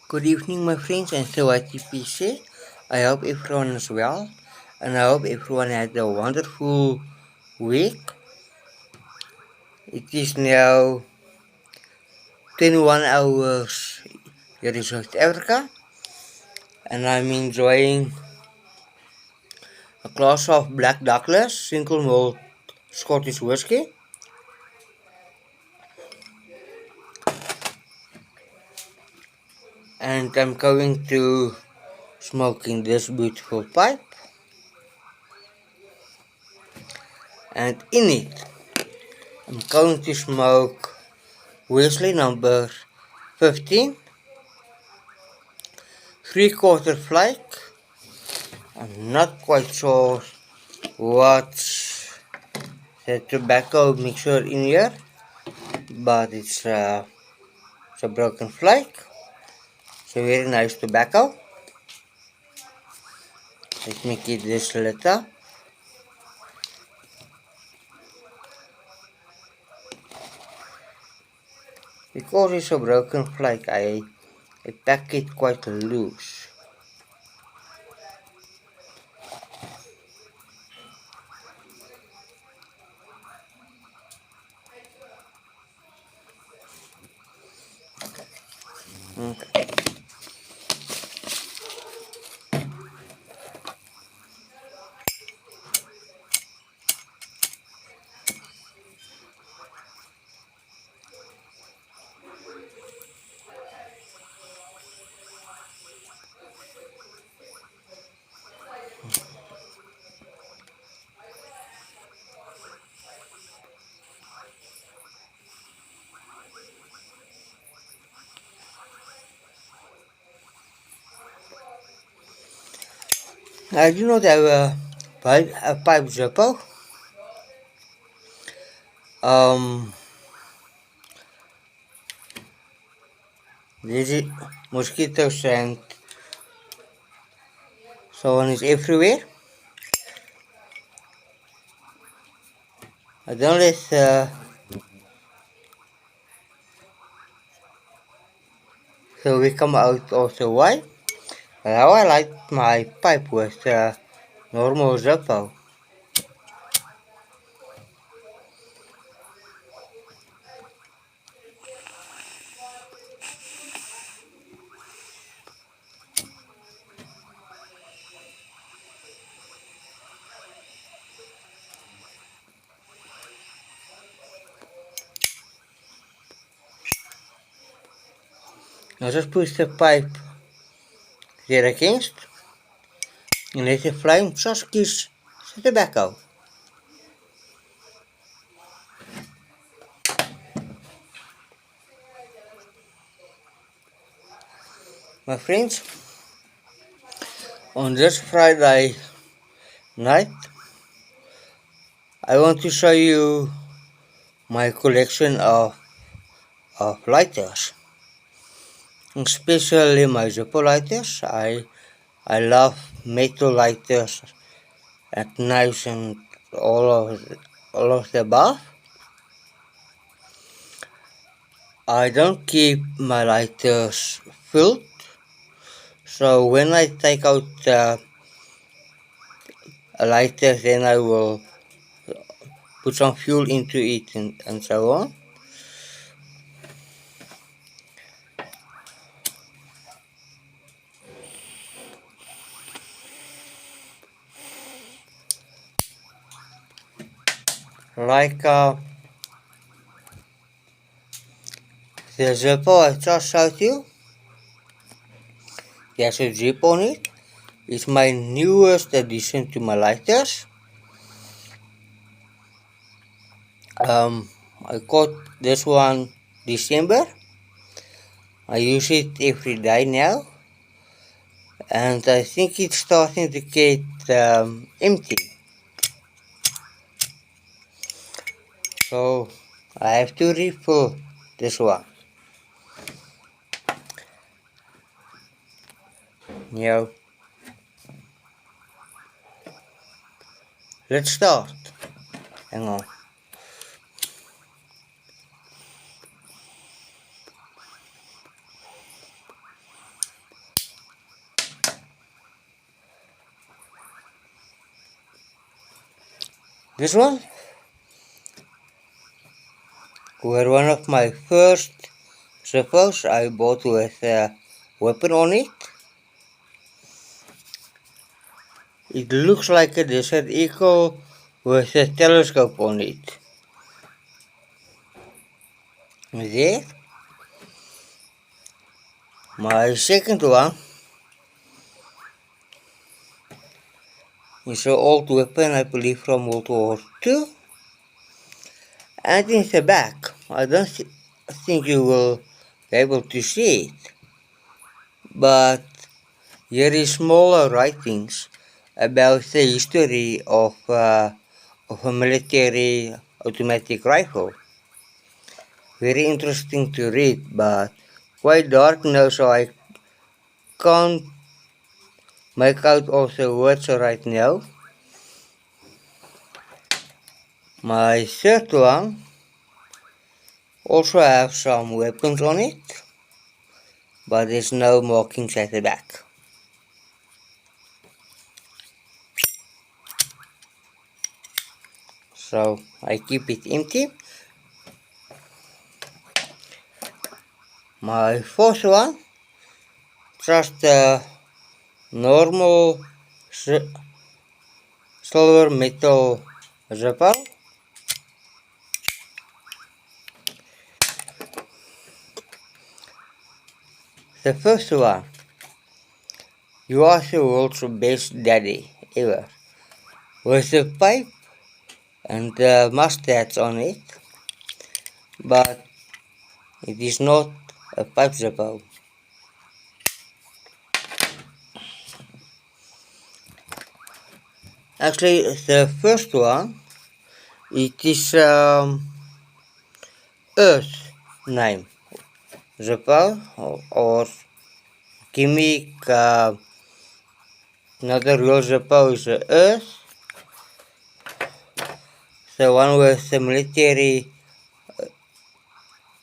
Good evening, my friends, and so YTPC. I hope everyone is well, and I hope everyone had a wonderful week. It is now 21 hours here in South Africa, and I'm enjoying a glass of Black Douglas single malt Scottish whiskey. And I'm going to smoking this beautiful pipe, and in it I'm going to smoke Wesley number 15, 3/4 flake. I'm not quite sure what's the tobacco mixture in here, but it's a broken flake. It's a very nice tobacco. Let me get this lit up. Because it's a broken flake, I pack it quite loose. Okay. I do not have a pipe Zippo. This is mosquitoes and so on is everywhere. I don't let so we come out also why. Now I light my pipe with normal Zippo. Now just push the pipe there against and let the flame just kiss the tobacco. My friends, on this Friday night, I want to show you my collection of lighters, especially my Zippo lighters. I love metal lighters and knives and all of the above. I don't keep my lighters filled, so when I take out a lighter, then I will put some fuel into it and so on. Like the Zippo I just showed you, there's a zip on it. It's my newest addition to my lighters. I got this one December. I use it every day now, and I think it's starting to get empty. So I have to refill this one. Now, let's start. Hang on. This one were one of my first zippos I bought with a weapon on it. It looks like a Desert Eagle with a telescope on it. There. My second one is an old weapon, I believe from World War II. And in the back, I don't think you will be able to see it, but here is smaller writings about the history of a military automatic rifle. Very interesting to read, but quite dark now, so I can't make out all the words right now. My third one also have some weapons on it, but there's no markings at the back. So I keep it empty. My fourth one, just a normal silver metal zipper. The first one, you are the world's best daddy ever, with the pipe and the mustache on it, but it is not a pipe zipper. Actually, the first one, it is Earth name zipper or gimmick. Another real zipper is Earth. The one with the military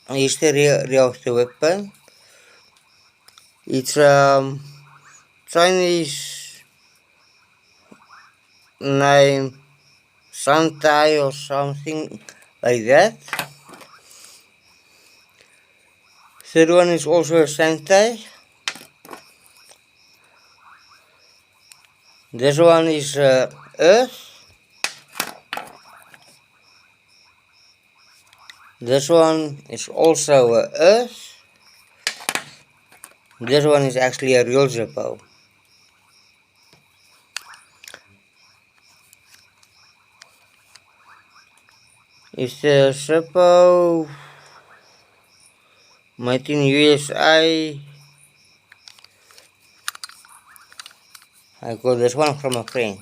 history of the weapon. It's Chinese name Santai or something like that. Third one is also a Santai. This one is Earth. This one is also Earth. This one is actually a real zippo. It's a zippo made in USA. I got this one from a friend.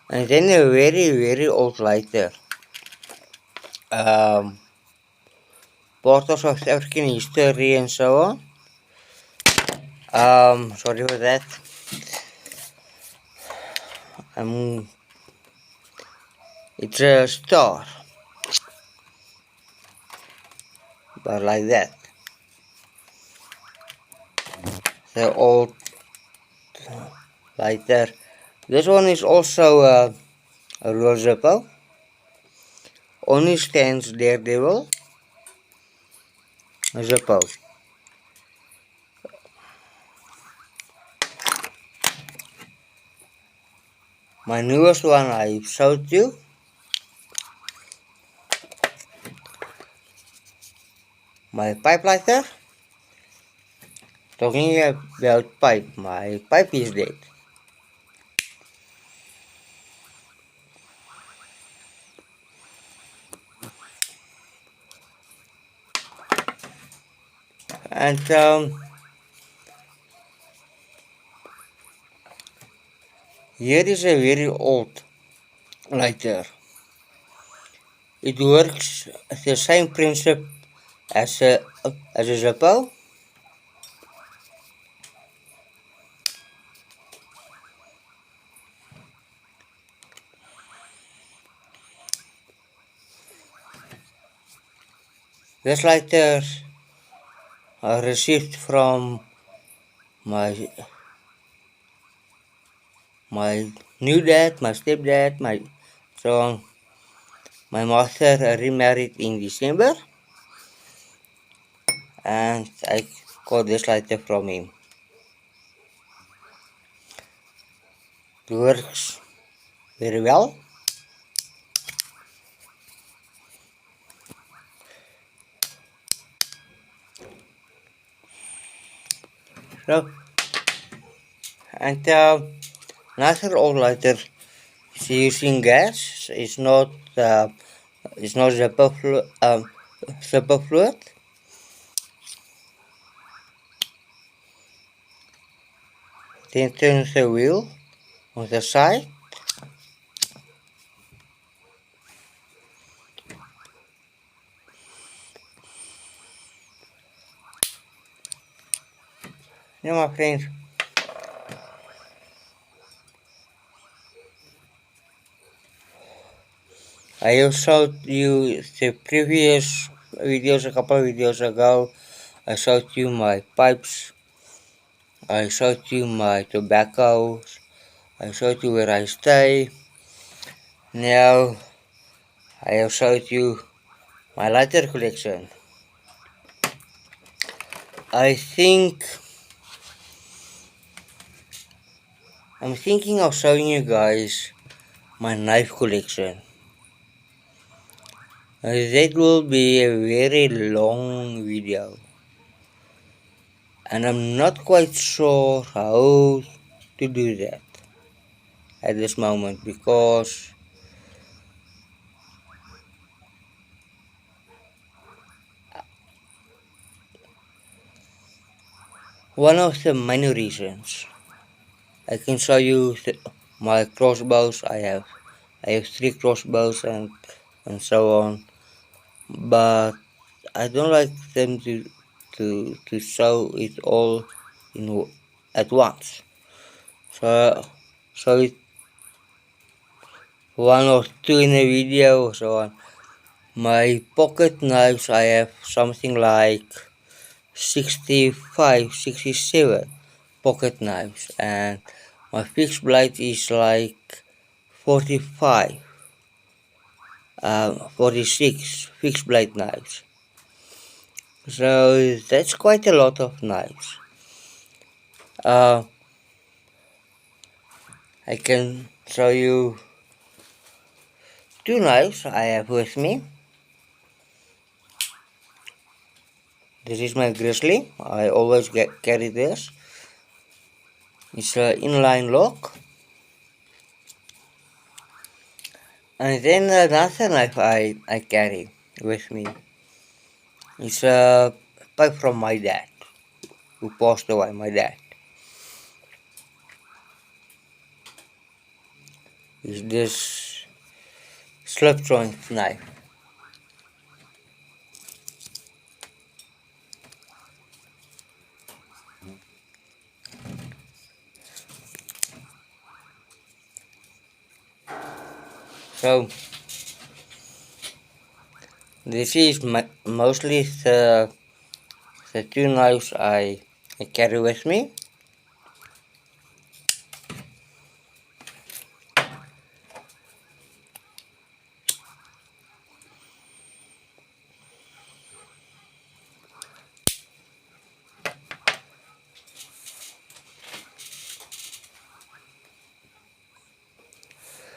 And then a very, very old lighter. Part of South African history and so on. Sorry for that. It's a star. But like that. The old lighter. This one is also a real zippo. Only stands Daredevil. A zippo. My newest one I showed you. My pipe lighter. Talking about pipe, my pipe is dead. And here is a very old lighter. It works the same principle as a zippo. This lighter I received from my my new dad, my stepdad, my mother remarried in December, and I got this letter from him. It works very well. So, and another old lighter is using gas. It's not superfluid. Then turn the wheel on the side. Now, my friends, I have showed you the previous videos, a couple of videos ago. I showed you my pipes. I showed you my tobacco. I showed you where I stay. Now I have showed you my lighter collection. I'm thinking of showing you guys my knife collection. That will be a very long video, and I'm not quite sure how to do that at this moment, because one of the many reasons. I can show you my crossbows. I have 3 crossbows and so on, but I don't like them to show it all at once. So it one or two in a video or so on. My pocket knives, I have something like 65, 67 pocket knives, and my fixed blade is like 45, 46 fixed blade knives. So that's quite a lot of knives. I can show you 2 knives I have with me. This is my grizzly. I always carry this. It's an inline lock. And then another knife I carry with me. It's a pipe from my dad, who passed away, my dad. It's this slip joint knife. So this is mostly the 2 knives I carry with me.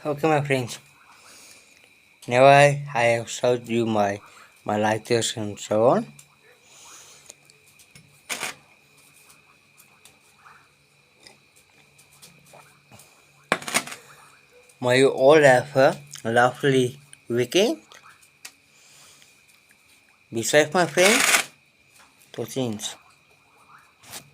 Okay, my friends. Now I have showed you my lighters and so on. May you all have a lovely weekend. Be safe, my friends. Tot ziens.